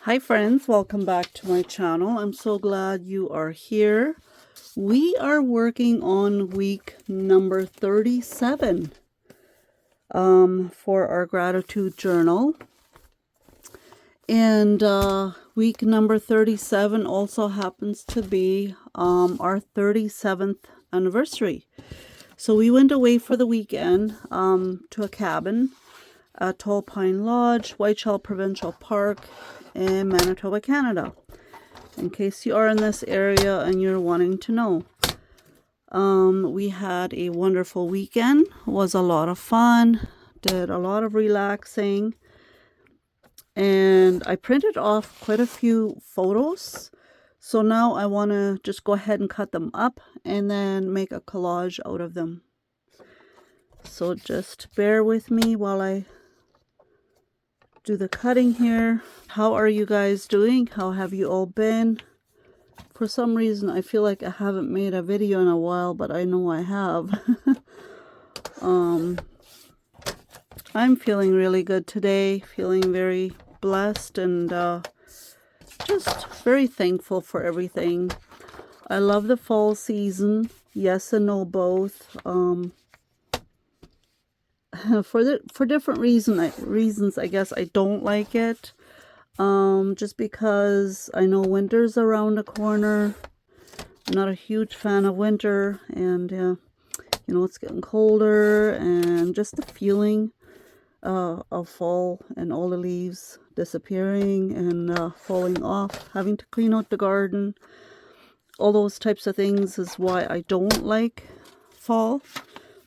Hi friends, welcome back to my channel. I'm so glad you are here. We are working on week number 37 for our gratitude journal. And week number 37 also happens to be our 37th anniversary. So we went away for the weekend to a cabin at Tall Pine Lodge, Whiteshell Provincial Park in Manitoba, Canada. In case you are in this area and you're wanting to know. We had a wonderful weekend. It was a lot of fun. Did a lot of relaxing. And I printed off quite a few photos. So now I want to just go ahead and cut them up and then make a collage out of them. So just bear with me while I do the cutting here. How are you guys doing? How have you all been? For some reason I feel like I haven't made a video in a while, but I know I have. I'm feeling really good today, feeling very blessed and just very thankful for everything. I love the fall season, yes and no both. For different reasons, I guess I don't like it. Just because I know winter's around the corner. I'm not a huge fan of winter, and you know, it's getting colder, and just the feeling of fall and all the leaves disappearing and falling off, having to clean out the garden, all those types of things is why I don't like fall.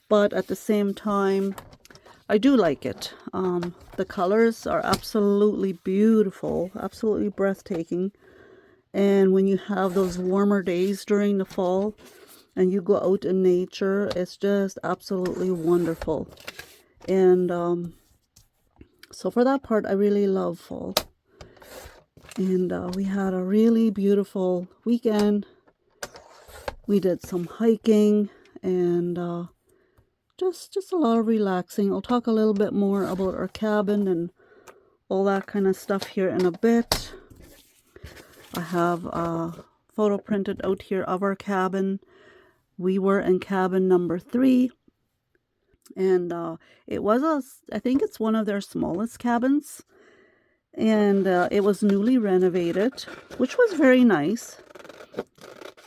But at the same time, I do like it. The colors are absolutely beautiful, absolutely breathtaking. And when you have those warmer days during the fall and you go out in nature, it's just absolutely wonderful. And so for that part, I really love fall. And we had a really beautiful weekend. We did some hiking and just a lot of relaxing. I'll talk a little bit more about our cabin and all that kind of stuff here in a bit. I have a photo printed out here of our cabin. We were in cabin number 3. And it was I think it's one of their smallest cabins. And it was newly renovated, which was very nice.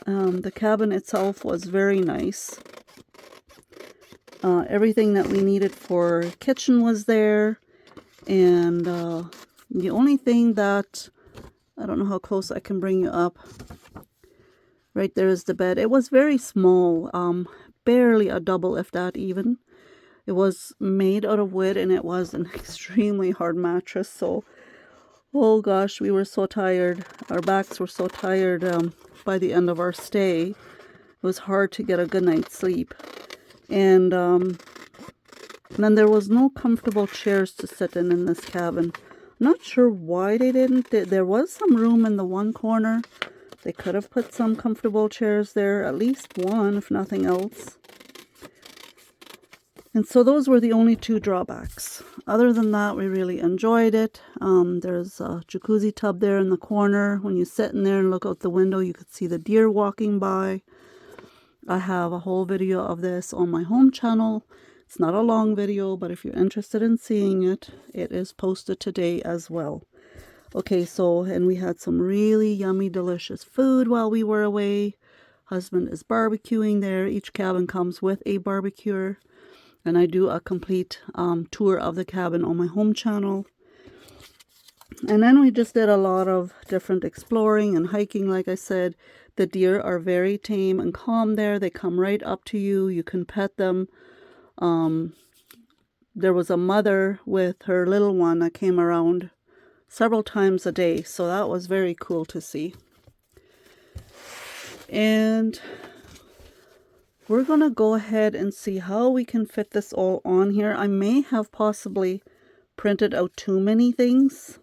The cabin itself was very nice. Everything that we needed for kitchen was there. And the only thing that, I don't know how close I can bring you up. Right there is the bed. It was very small, barely a double, if that even. It was made out of wood and it was an extremely hard mattress. So, oh gosh, we were so tired. Our backs were so tired by the end of our stay. It was hard to get a good night's sleep. And then there was no comfortable chairs to sit in this cabin. I'm not sure why they didn't. There was some room in the one corner. They could have put some comfortable chairs there, at least one, if nothing else. And so those were the only 2 drawbacks. Other than that, we really enjoyed it. There's a jacuzzi tub there in the corner. When you sit in there and look out the window, you could see the deer walking by. I have a whole video of this on my home channel. It's not a long video, but if you're interested in seeing it, it is posted today as well. Okay, so, and we had some really yummy, delicious food while we were away. Husband is barbecuing there. Each cabin comes with a barbecuer. And I do a complete tour of the cabin on my home channel. And then we just did a lot of different exploring and hiking, like I said. The deer are very tame and calm there. They come right up to you. You can pet them. There was a mother with her little one that came around several times a day. So that was very cool to see. And we're going to go ahead and see how we can fit this all on here. I may have possibly printed out too many things.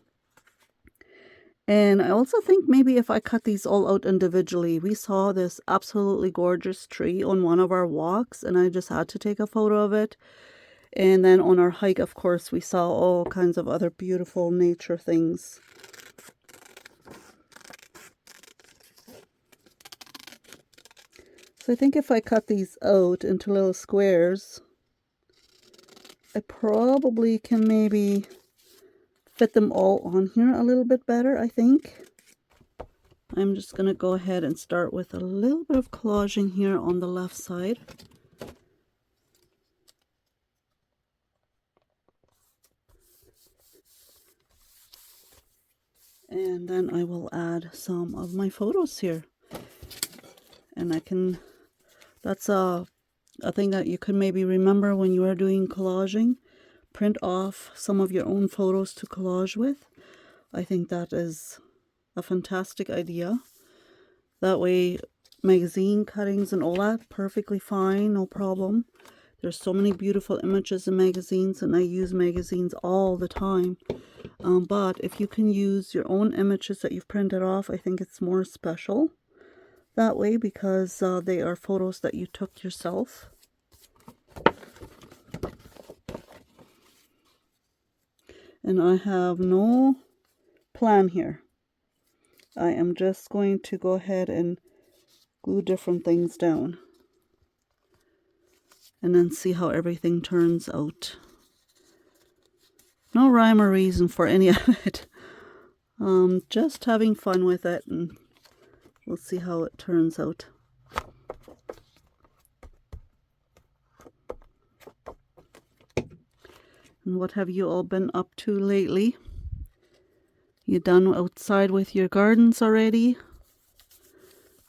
And I also think maybe if I cut these all out individually. We saw this absolutely gorgeous tree on one of our walks, and I just had to take a photo of it. And then on our hike, of course, we saw all kinds of other beautiful nature things. I think if I cut these out into little squares, I probably can maybe fit them all on here a little bit better, I think. I'm just going to go ahead and start with a little bit of collaging here on the left side. And then I will add some of my photos here. And I can, that's a thing that you could maybe remember when you are doing collaging. Print off some of your own photos to collage with. I think that is a fantastic idea. That way, magazine cuttings and all that, perfectly fine, no problem. There's so many beautiful images in magazines, and I use magazines all the time. But if you can use your own images that you've printed off, I think it's more special that way, because they are photos that you took yourself. And I have no plan here. I am just going to go ahead and glue different things down and then see how everything turns out. No rhyme or reason for any of it. Just having fun with it, and we'll see how it turns out. And what have you all been up to lately? You done outside with your gardens already?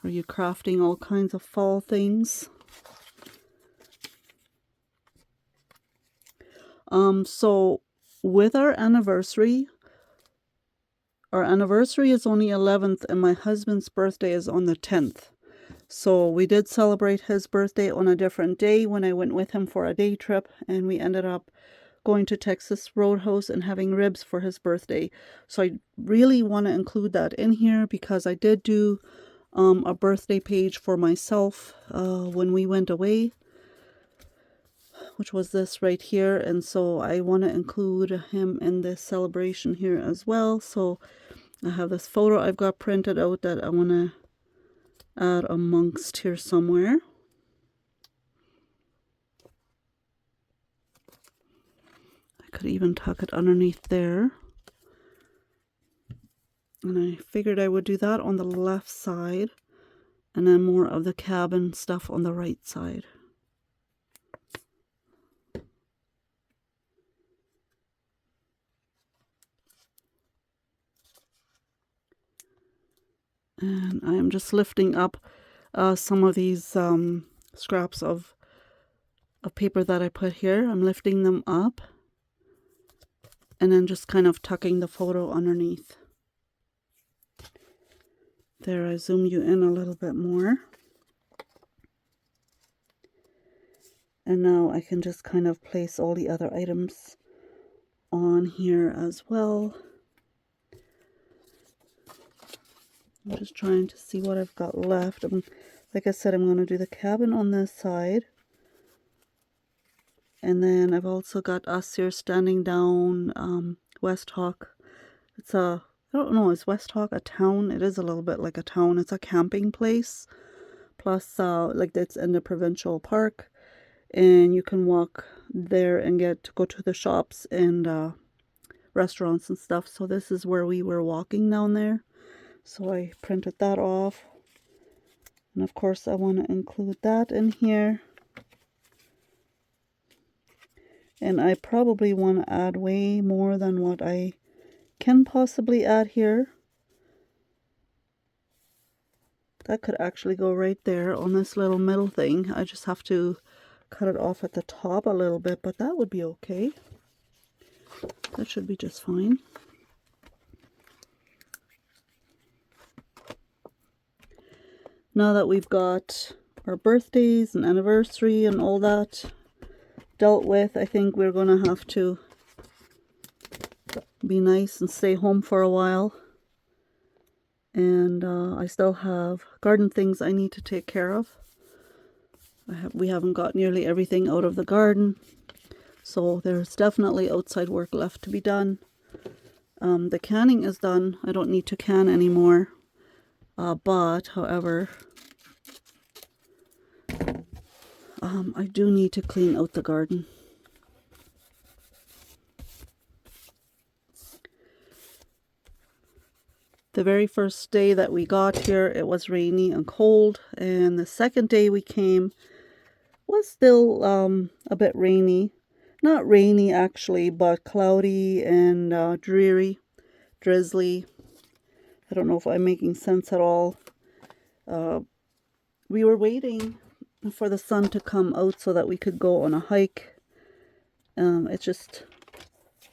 Are you crafting all kinds of fall things? So with our anniversary is on the 11th and my husband's birthday is on the 10th. So we did celebrate his birthday on a different day when I went with him for a day trip, and we ended up going to Texas Roadhouse and having ribs for his birthday. So I really want to include that in here because I did do a birthday page for myself when we went away, which was this right here, and so I want to include him in this celebration here as well. So I have this photo I've got printed out that I want to add amongst here somewhere. I could even tuck it underneath there. And I figured I would do that on the left side, and then more of the cabin stuff on the right side. And I am just lifting up some of these scraps of paper that I put here. I'm lifting them up and then just kind of tucking the photo underneath. There, I zoom you in a little bit more. And now I can just kind of place all the other items on here as well. I'm just trying to see what I've got left. Like I said, I'm going to do the cabin on this side. And then I've also got us here standing down West Hawk. It's I don't know, is West Hawk a town? It is a little bit like a town. It's a camping place. Plus, like it's in the provincial park. And you can walk there and get to go to the shops and restaurants and stuff. So this is where we were walking down there. So I printed that off. And of course I want to include that in here. And I probably want to add way more than what I can possibly add here. That could actually go right there on this little middle thing. I just have to cut it off at the top a little bit, but that would be okay. That should be just fine. Now that we've got our birthdays and anniversary and all that dealt with, I think we're going to have to be nice and stay home for a while. And I still have garden things I need to take care of. We haven't got nearly everything out of the garden. So there's definitely outside work left to be done. The canning is done. I don't need to can anymore. But, however, I do need to clean out the garden. The very first day that we got here, it was rainy and cold, and the second day we came was still a bit rainy. Not rainy actually, but cloudy and dreary, drizzly. I don't know if I'm making sense at all. We were waiting for the sun to come out so that we could go on a hike. It's just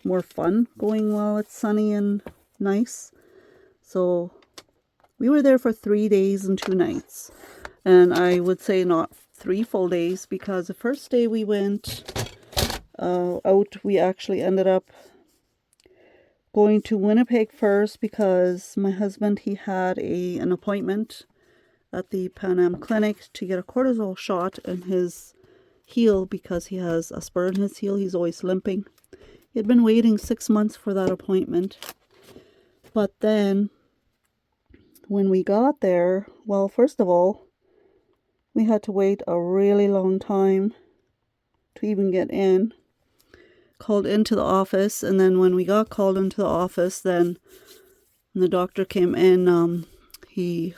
more fun going while it's sunny and nice. So we were there for 3 days and 2 nights. And I would say not 3 full days, because the first day we went out, we actually ended up going to Winnipeg first because my husband, he had an appointment at the Pan Am clinic to get a cortisol shot in his heel because he has a spur in his heel. He's always limping. He had been waiting 6 months for that appointment. But then when we got there, well, first of all, we had to wait a really long time to even get in. Called into the office, and then when we got called into the office, then when the doctor came in, he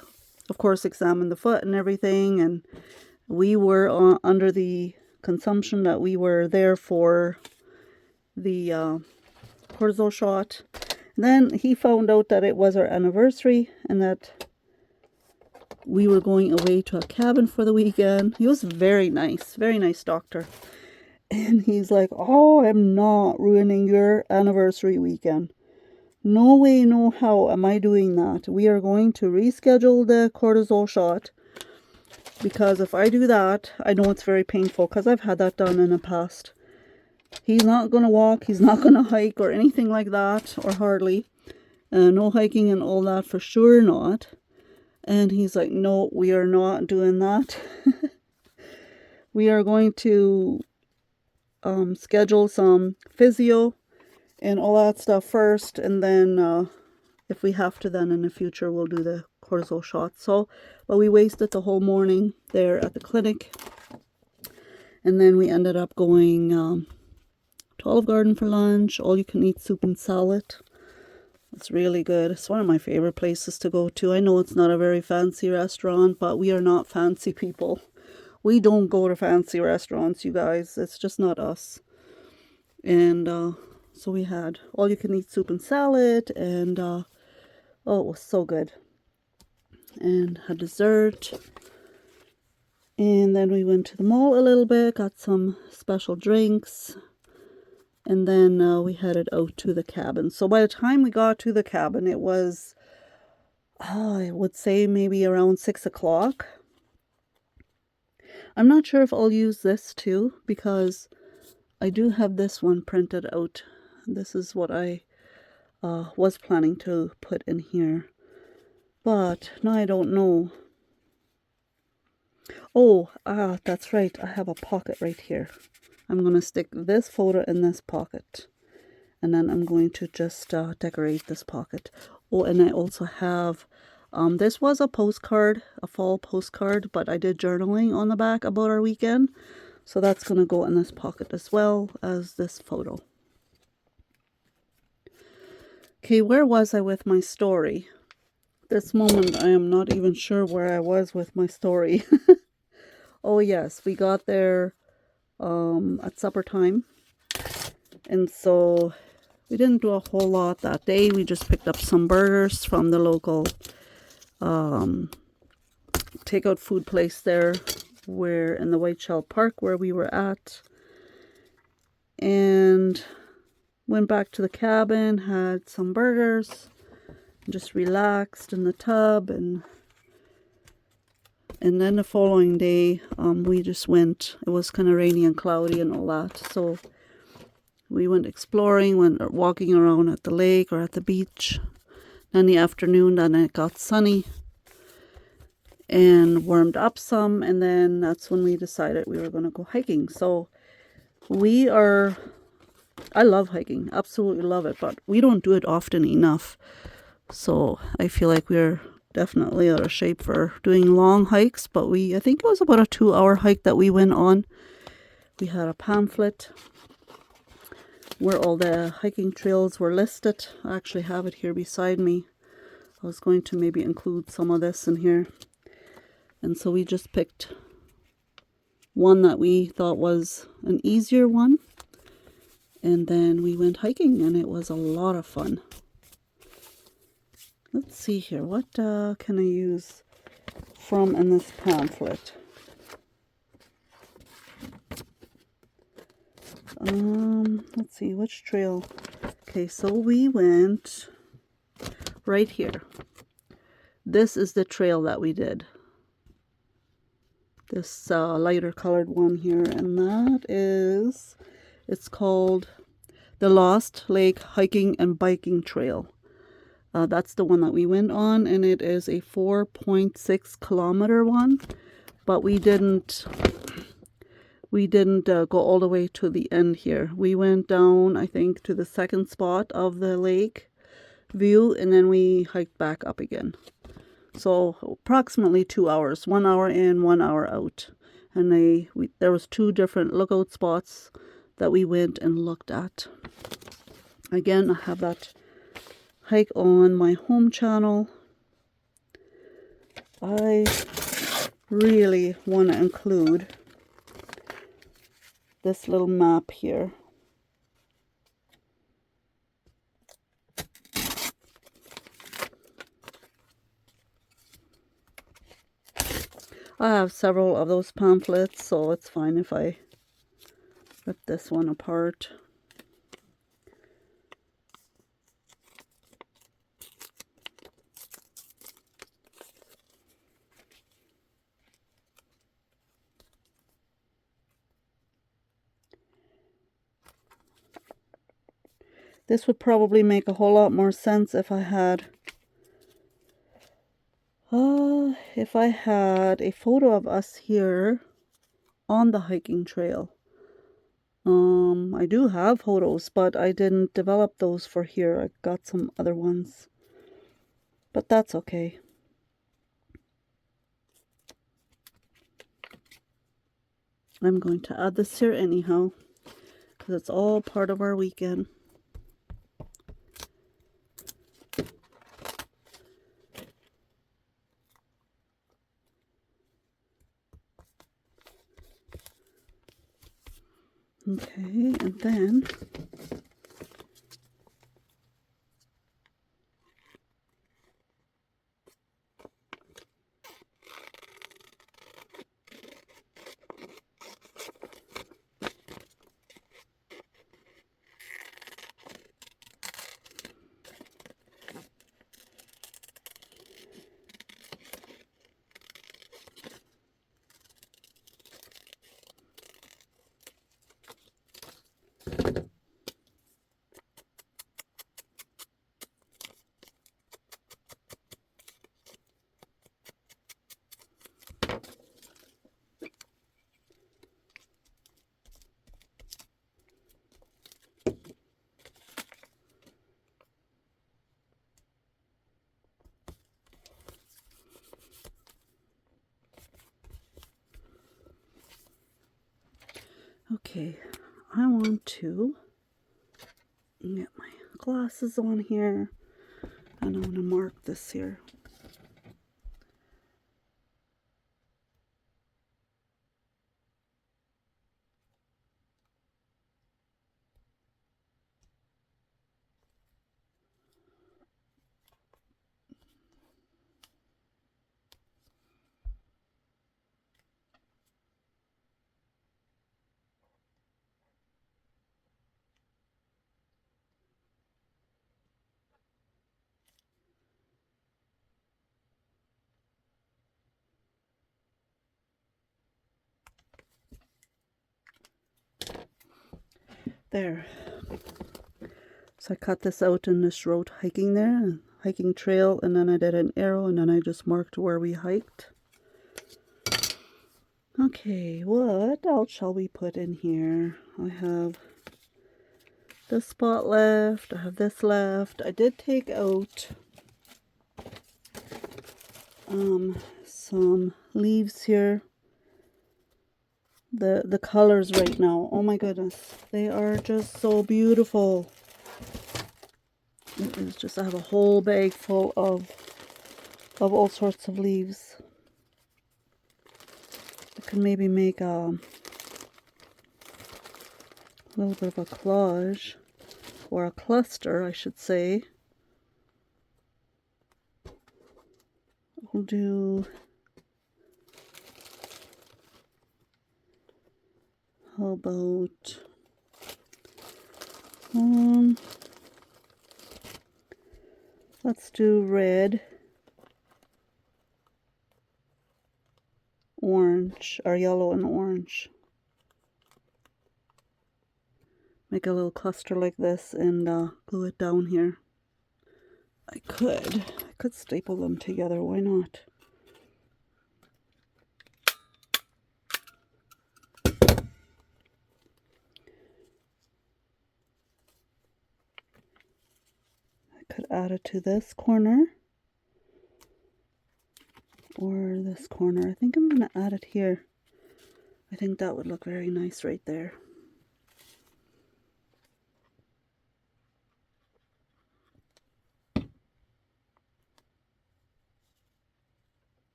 of course examined the foot and everything, and we were under the consumption that we were there for the cortisol shot. And then he found out that it was our anniversary and that we were going away to a cabin for the weekend. He was very nice doctor. And he's like, oh, I'm not ruining your anniversary weekend. No way, no how am I doing that. We are going to reschedule the cortisol shot, because if I do that, I know it's very painful because I've had that done in the past. He's not going to walk, he's not going to hike or anything like that, or hardly. No hiking and all that, for sure not. And he's like, no, we are not doing that. We are going to schedule some physio and all that stuff first, and then if we have to, then in the future we'll do the cortisol shot. So, but we wasted the whole morning there at the clinic, and then we ended up going to Olive Garden for lunch. All you can eat soup and salad. It's really good. It's one of my favorite places to go to. I know it's not a very fancy restaurant, but we are not fancy people. We don't go to fancy restaurants, you guys. It's just not us. And so we had all you can eat soup and salad, and oh, it was so good. And had dessert. And then we went to the mall a little bit, got some special drinks. And then we headed out to the cabin. So by the time we got to the cabin, it was, I would say maybe around 6 o'clock. I'm not sure if I'll use this too, because I do have this one printed out. This is what I was planning to put in here. But now I don't know. Oh, that's right. I have a pocket right here. I'm going to stick this photo in this pocket. And then I'm going to just decorate this pocket. Oh, and I also have, this was a postcard, a fall postcard, but I did journaling on the back about our weekend. So that's going to go in this pocket as well as this photo. Okay, where was I with my story? This moment, I am not even sure where I was with my story. Oh yes, we got there at supper time. And so we didn't do a whole lot that day. We just picked up some burgers from the local takeout food place there, where in the Whiteshell Park where we were at. And went back to the cabin, had some burgers, just relaxed in the tub, and then the following day we just went. It was kind of rainy and cloudy and all that, so we went exploring, went walking around at the lake or at the beach. Then the afternoon, then it got sunny and warmed up some, and then that's when we decided we were going to go hiking. So I love hiking, absolutely love it, but we don't do it often enough. So I feel like we're definitely out of shape for doing long hikes, but I think it was about a 2-hour hike that we went on. We had a pamphlet where all the hiking trails were listed. I actually have it here beside me. I was going to maybe include some of this in here. And so we just picked one that we thought was an easier one. And then we went hiking, and it was a lot of fun. Let's see here. What can I use from in this pamphlet? Let's see, which trail? Okay, so we went right here. This is the trail that we did. This lighter colored one here, and that is, it's called the Lost Lake Hiking and Biking Trail. That's the one that we went on, and it is a 4.6 kilometer one, but we didn't go all the way to the end here. We went down, I think, to the second spot of the lake view, and then we hiked back up again. So approximately 2 hours, 1 hour in, 1 hour out. And there was 2 different lookout spots that we went and looked at. Again, I have that hike on my home channel. I really want to include this little map here. I have several of those pamphlets, so it's fine if I rip this one apart. This would probably make a whole lot more sense if I had a photo of us here on the hiking trail. I do have photos, but I didn't develop those for here. I got some other ones, but that's okay. I'm going to add this here anyhow, because it's all part of our weekend. Okay, and then okay, I want to get my glasses on here, and I'm going to mark this here. There. So I cut this out and just wrote hiking there, hiking trail, and then I did an arrow, and then I just marked where we hiked. Okay, what else shall we put in here? I have this spot left, I have this left. I did take out some leaves here. The colors right now, oh my goodness, they are just so beautiful. It is just, I have a whole bag full of all sorts of leaves. I can maybe make a little bit of a collage, or a cluster I should say. We'll do, how about let's do red, orange, or yellow and orange. Make a little cluster like this and glue it down here. I could staple them together, why not? I could add it to this corner or this corner. I think I'm going to add it here. I think that would look very nice right there.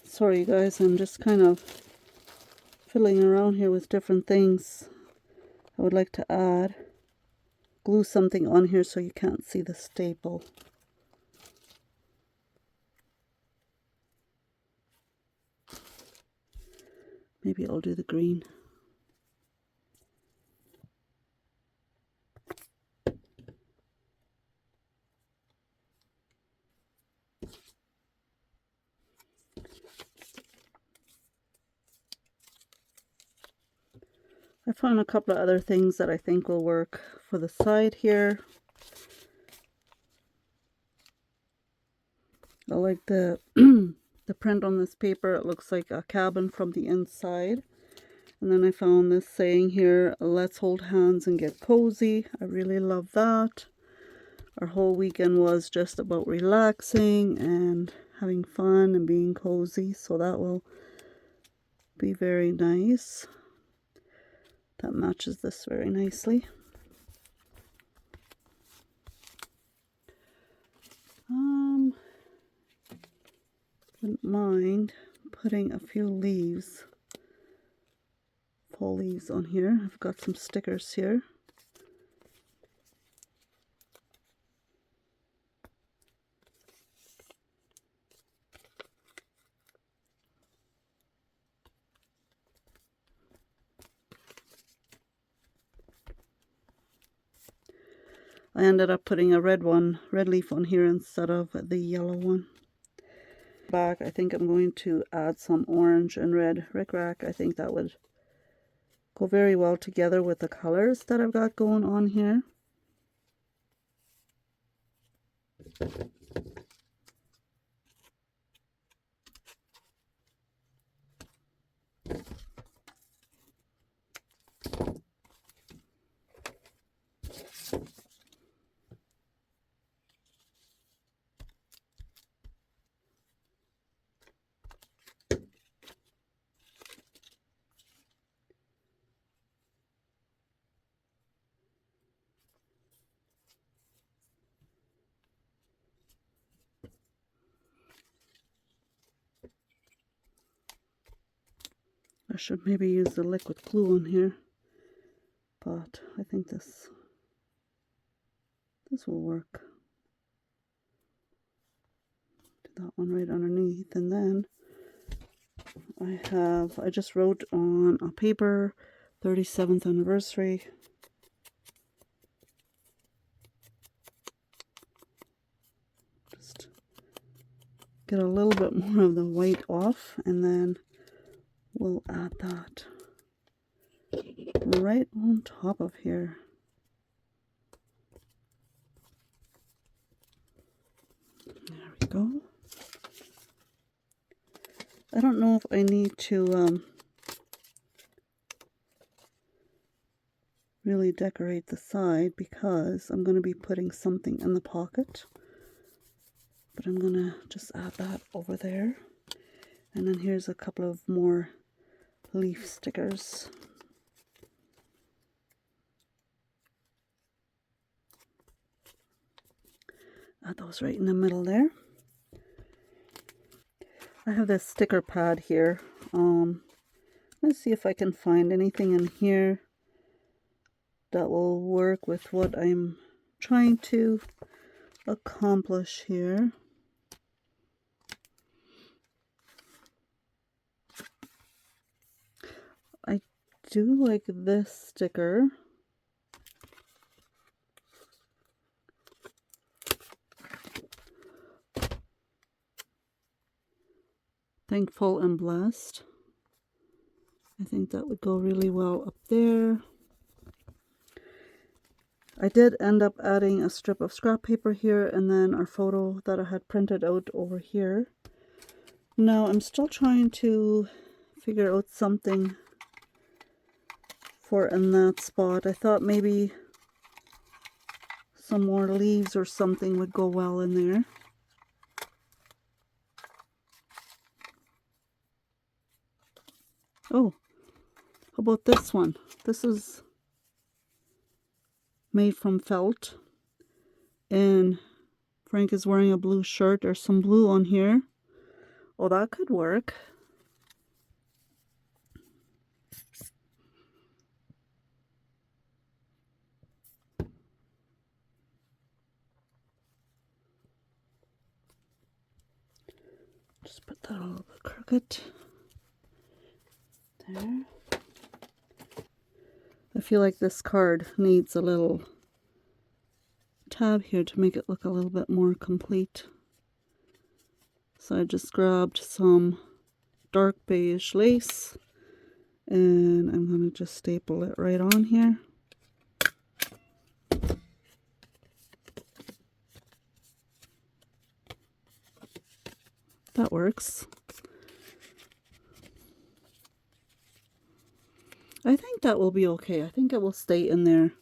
Sorry you guys, I'm just kind of fiddling around here with different things. I would like to add, glue something on here so you can't see the staple. Maybe I'll do the green. I found a couple of other things that I think will work for the side here. I like the the print on this paper. It looks like a cabin from the inside. And then I found this saying here, let's hold hands and get cozy. I really love that. Our whole weekend was just about relaxing and having fun and being cozy. So that will be very nice. That matches this very nicely. Wouldn't mind putting a few leaves, fall leaves on here. I've got some stickers here. I ended up putting a red leaf on here instead of the yellow one. Back, I think I'm going to add some orange and red rickrack. I think that would go very well together with the colors that I've got going on here. I should maybe use the liquid glue on here, but I think this will work. Do that one right underneath, and then I just wrote on a paper 37th anniversary. Just get a little bit more of the white off, and then we'll add that right on top of here. There we go. I don't know if I need to really decorate the side because I'm going to be putting something in the pocket. But I'm going to just add that over there. And then here's a couple of more leaf stickers. Add those right in the middle there. I have this sticker pad here. Let's see if I can find anything in here that will work with what I'm trying to accomplish here. I do like this sticker. Thankful and blessed. I think that would go really well up there. I did end up adding a strip of scrap paper here and then our photo that I had printed out over here. Now I'm still trying to figure out something for in that spot. I thought maybe some more leaves or something would go well in there. Oh, how about this one? This is made from felt, and Frank is wearing a blue shirt. There's some blue on here. Oh, that could work. Just put that a little bit crooked. There. I feel like this card needs a little tab here to make it look a little bit more complete. So I just grabbed some dark beige lace and I'm going to just staple it right on here. That works. I think that will be okay. I think it will stay in there.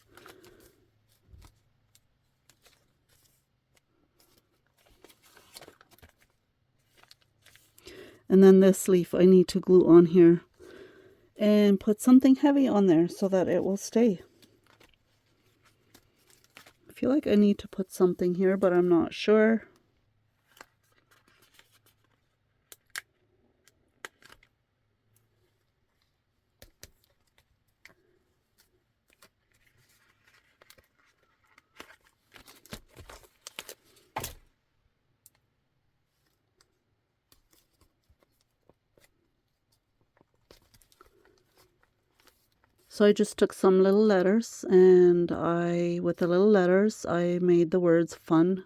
And then this leaf I need to glue on here and put something heavy on there so that it will stay. I feel like I need to put something here, but I'm not sure. So I just took some little letters and with the little letters, I made the words fun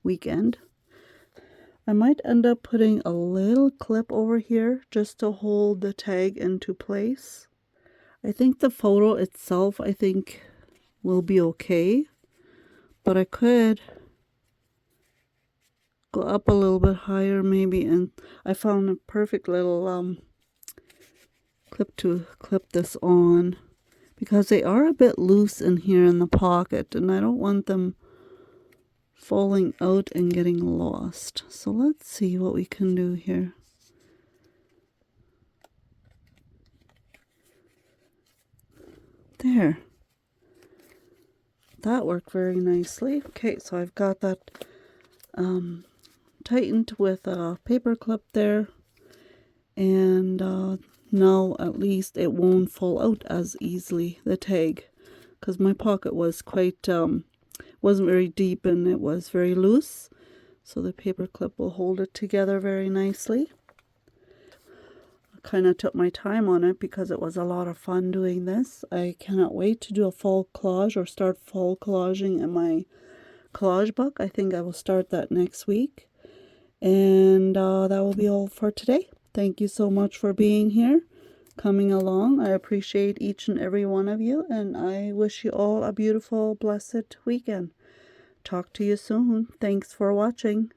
weekend. I might end up putting a little clip over here just to hold the tag into place. I think the photo itself, I think, will be okay. But I could go up a little bit higher maybe, and I found a perfect little clip to clip this on because they are a bit loose in here in the pocket and I don't want them falling out and getting lost. So let's see what we can do here. There. That worked very nicely. Okay, so I've got that tightened with a paper clip there, and now at least it won't fall out as easily, the tag, because my pocket was quite wasn't very deep and it was very loose, so the paper clip will hold it together very nicely. I kind of took my time on it because it was a lot of fun doing this. I cannot wait to do a fall collage or start fall collaging in my collage book. I think I will start that next week, and that will be all for today. Thank you so much for being here, coming along. I appreciate each and every one of you, and I wish you all a beautiful, blessed weekend. Talk to you soon. Thanks for watching.